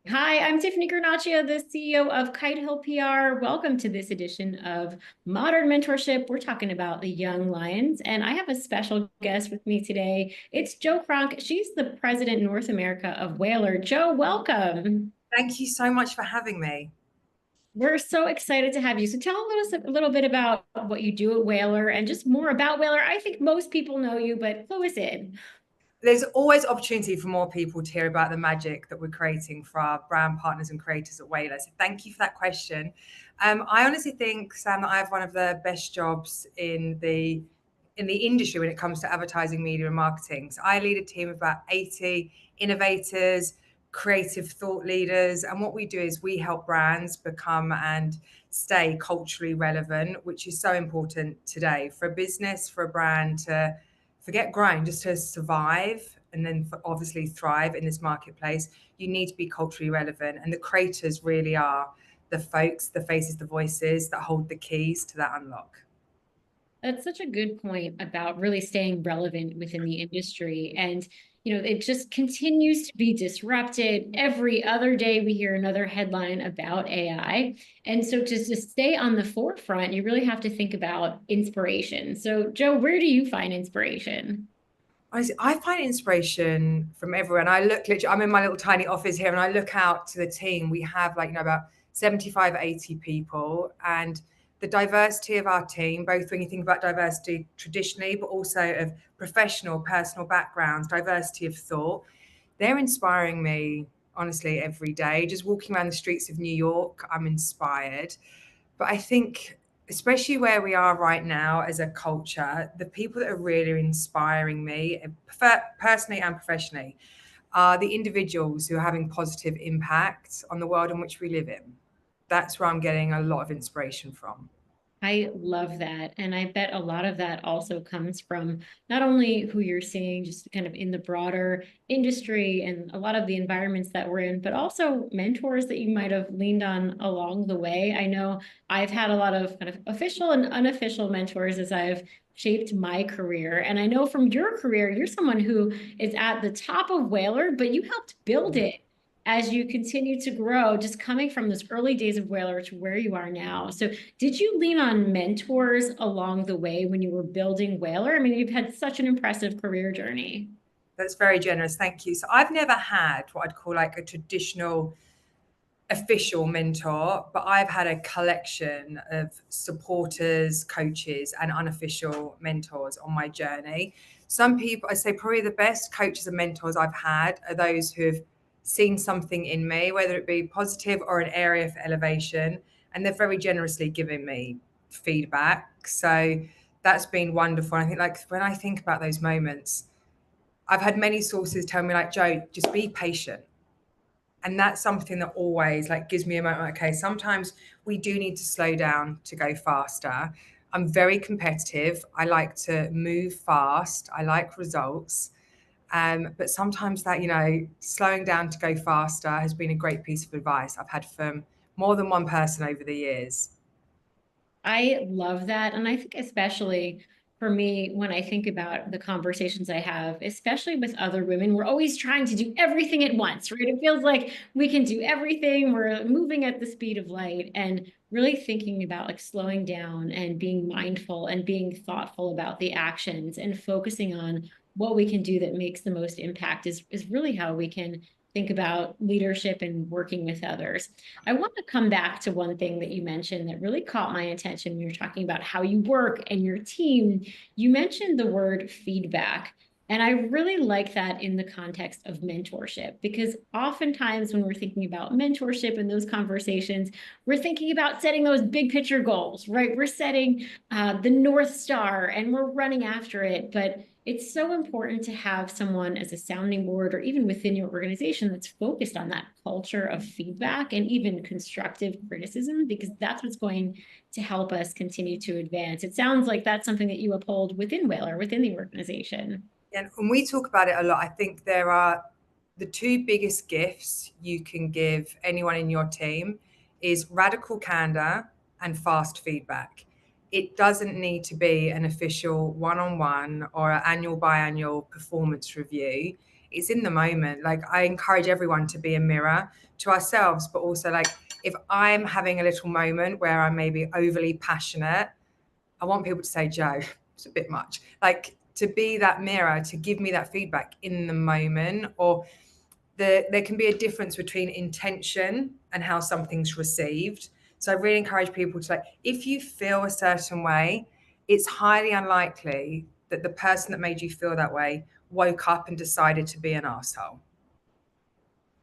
Hi, I'm Tiffany Guarnaccia, the CEO of Kite PR. Welcome to this edition of Modern Mentorship. We're talking about the young lions, and I have a special guest with me today. It's Jo Cronk. She's the president North America of Whalar. Jo, welcome. Thank you so much for having me. We're so excited to have you. So tell us a little bit about what you do at Whalar and just more about Whalar. I think most people know you, but clue us in. There's always opportunity for more people to hear about the magic that we're creating for our brand partners and creators at Whaler. So thank you for that question. I honestly think, Sam, that I have one of the best jobs in the industry when it comes to advertising, media, and marketing. So I lead a team of about 80 innovators, creative thought leaders, and what we do is we help brands become and stay culturally relevant, which is so important today for a business, for a brand to forget grind, just to survive and then obviously thrive in this marketplace. You need to be culturally relevant, and the creators really are the folks, the faces, the voices that hold the keys to that unlock. That's such a good point about really staying relevant within the industry. And, it just continues to be disrupted. Every other day, we hear another headline about AI. And so, to stay on the forefront, you really have to think about inspiration. So, Jo, where do you find inspiration? I find inspiration from everywhere. And I look literally, I'm in my little tiny office here and I look out to the team. We have about 75, 80 people. And the diversity of our team, both when you think about diversity traditionally, but also of professional, personal backgrounds, diversity of thought, they're inspiring me honestly every day. Just walking around the streets of New York, I'm inspired. But I think, especially where we are right now as a culture, the people that are really inspiring me, personally and professionally, are the individuals who are having positive impact on the world in which we live in. That's where I'm getting a lot of inspiration from. I love that. And I bet a lot of that also comes from not only who you're seeing just kind of in the broader industry and a lot of the environments that we're in, but also mentors that you might have leaned on along the way. I know I've had a lot of kind of official and unofficial mentors as I've shaped my career. And I know from your career, you're someone who is at the top of Whalar, but you helped build it as you continue to grow, just coming from those early days of Whalar to where you are now. So did you lean on mentors along the way when you were building Whalar? I mean, you've had such an impressive career journey. That's very generous. Thank you. So I've never had what I'd call like a traditional official mentor, but I've had a collection of supporters, coaches, and unofficial mentors on my journey. Some people, I say, probably the best coaches and mentors I've had are those who have seen something in me, whether it be positive or an area for elevation, and they've very generously given me feedback. So that's been wonderful. I think, like, when I think about those moments, I've had many sources tell me, like, Jo, just be patient, and that's something that always like gives me a moment like, okay, sometimes we do need to slow down to go faster. I'm very competitive, I like to move fast, I like results. But sometimes that, slowing down to go faster has been a great piece of advice I've had from more than one person over the years. I love that. And I think especially for me, when I think about the conversations I have, especially with other women, we're always trying to do everything at once, right? It feels like we can do everything. We're moving at the speed of light and really thinking about like slowing down and being mindful and being thoughtful about the actions and focusing on what we can do that makes the most impact is really how we can think about leadership and working with others. I want to come back to one thing that you mentioned that really caught my attention when you're talking about how you work and your team. You mentioned the word feedback. And I really like that in the context of mentorship, because oftentimes when we're thinking about mentorship and those conversations, we're thinking about setting those big picture goals, right? We're setting the North Star and we're running after it. But it's so important to have someone as a sounding board or even within your organization that's focused on that culture of feedback and even constructive criticism, because that's what's going to help us continue to advance. It sounds like that's something that you uphold within Whalar, within the organization. And when we talk about it a lot, I think there are the two biggest gifts you can give anyone in your team is radical candor and fast feedback. It doesn't need to be an official one-on-one or an annual biannual performance review. it's in the moment. Like, I encourage everyone to be a mirror to ourselves, but also like, if I'm having a little moment where I'm maybe overly passionate, I want people to say, Joe, it's a bit much. Like, to be that mirror, to give me that feedback in the moment. Or there can be a difference between intention and how something's received. So I really encourage people to, like, if you feel a certain way, it's highly unlikely that the person that made you feel that way woke up and decided to be an asshole.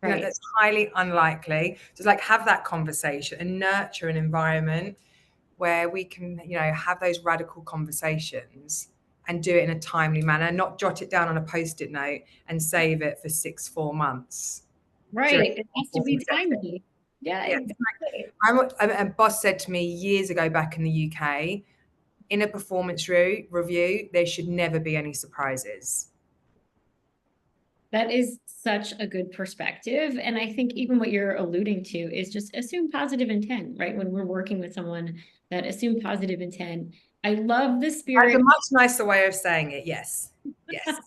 You know, Right. that's highly unlikely. Just like, have that conversation and nurture an environment where we can, have those radical conversations and do it in a timely manner, not jot it down on a post-it note and save it for 4 months. During Right. It has to be timely. Yeah, Yeah. exactly. A boss said to me years ago back in the UK, in a performance review, there should never be any surprises. That is such a good perspective. And I think even what you're alluding to is just assume positive intent, right? When we're working with someone, that assume positive intent. I love the That's a spirit. much nicer way of saying it. Yes. Yes.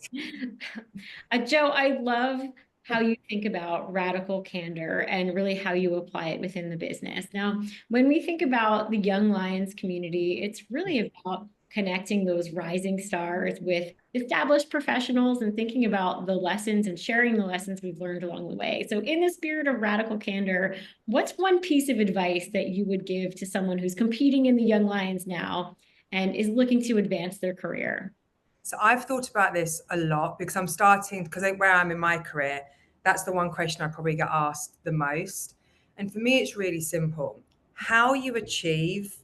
Joe, I love how you think about radical candor and really how you apply it within the business. Now, when we think about the Young Lions community, it's really about connecting those rising stars with established professionals and thinking about the lessons and sharing the lessons we've learned along the way. So, in the spirit of radical candor, what's one piece of advice that you would give to someone who's competing in the Young Lions now and is looking to advance their career? So I've thought about this a lot because I'm starting, because where I'm in my career, that's the one question I probably get asked the most. And for me, it's really simple. How you achieve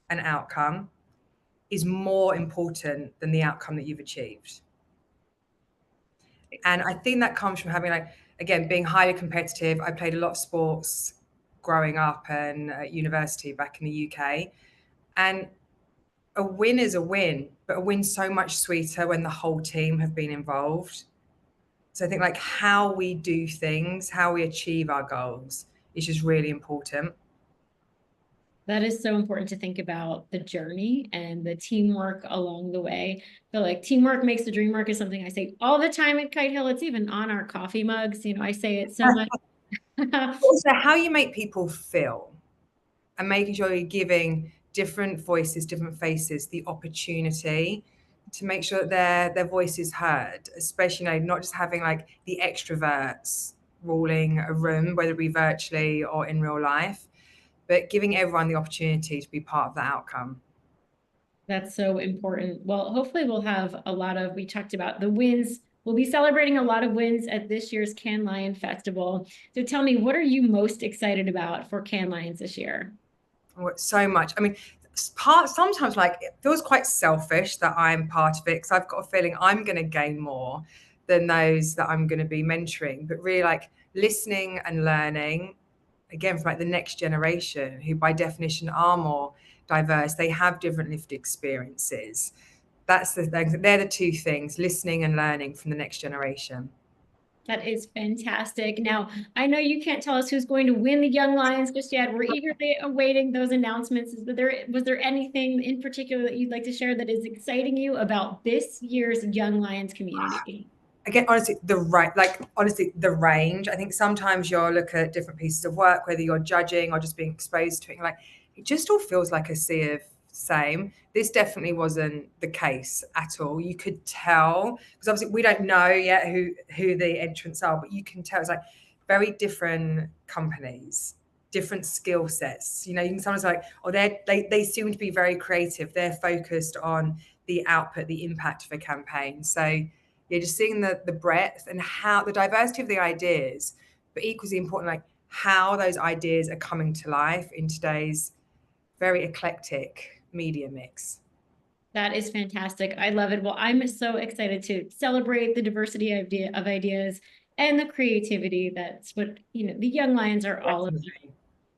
an outcome is more important than the outcome that you've achieved. And I think that comes from having, like, again, being highly competitive. I played a lot of sports growing up and at university back in the UK. And a win is a win, but a win's so much sweeter when the whole team have been involved. So I think, like, how we do things, how we achieve our goals is just really important. That is so important to think about the journey and the teamwork along the way. So like teamwork makes the dream work is something I say all the time at Kite Hill. It's even on our coffee mugs. I say it so much. Also, how you make people feel and making sure you're giving different voices, different faces the opportunity to make sure that their voice is heard, especially, not just having like the extroverts ruling a room, whether it be virtually or in real life, but giving everyone the opportunity to be part of the outcome. That's so important. Well, hopefully we talked about the wins. We'll be celebrating a lot of wins at this year's Cannes Lion Festival. So tell me, what are you most excited about for Cannes Lions this year? So much. I mean, sometimes, like, it feels quite selfish that I'm part of it because I've got a feeling I'm going to gain more than those that I'm going to be mentoring. But really, like, listening and learning again from like the next generation, who by definition are more diverse. They have different lived experiences. They're the two things: listening and learning from the next generation. That is fantastic. Now, I know you can't tell us who's going to win the Young Lions just yet. We're eagerly awaiting those announcements. Was there anything in particular that you'd like to share that is exciting you about this year's Young Lions community? Again, honestly, the range. I think sometimes you'll look at different pieces of work, whether you're judging or just being exposed to it, and like, it just all feels like a sea of same. This definitely wasn't the case at all. You could tell, because obviously we don't know yet who the entrants are, but you can tell it's like very different companies, different skill sets. You can sometimes like, oh, they seem to be very creative. They're focused on the output, the impact of a campaign. So yeah, just seeing the breadth and how the diversity of the ideas, but equally important, like how those ideas are coming to life in today's very eclectic media mix. That is fantastic. I love it. Well, I'm so excited to celebrate the diversity of ideas and the creativity. That's what, the Young Lions are all about. Definitely.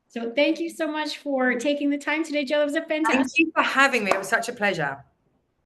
So thank you so much for taking the time today, Jill. It was a Thank fantastic you for having me. It was such a pleasure.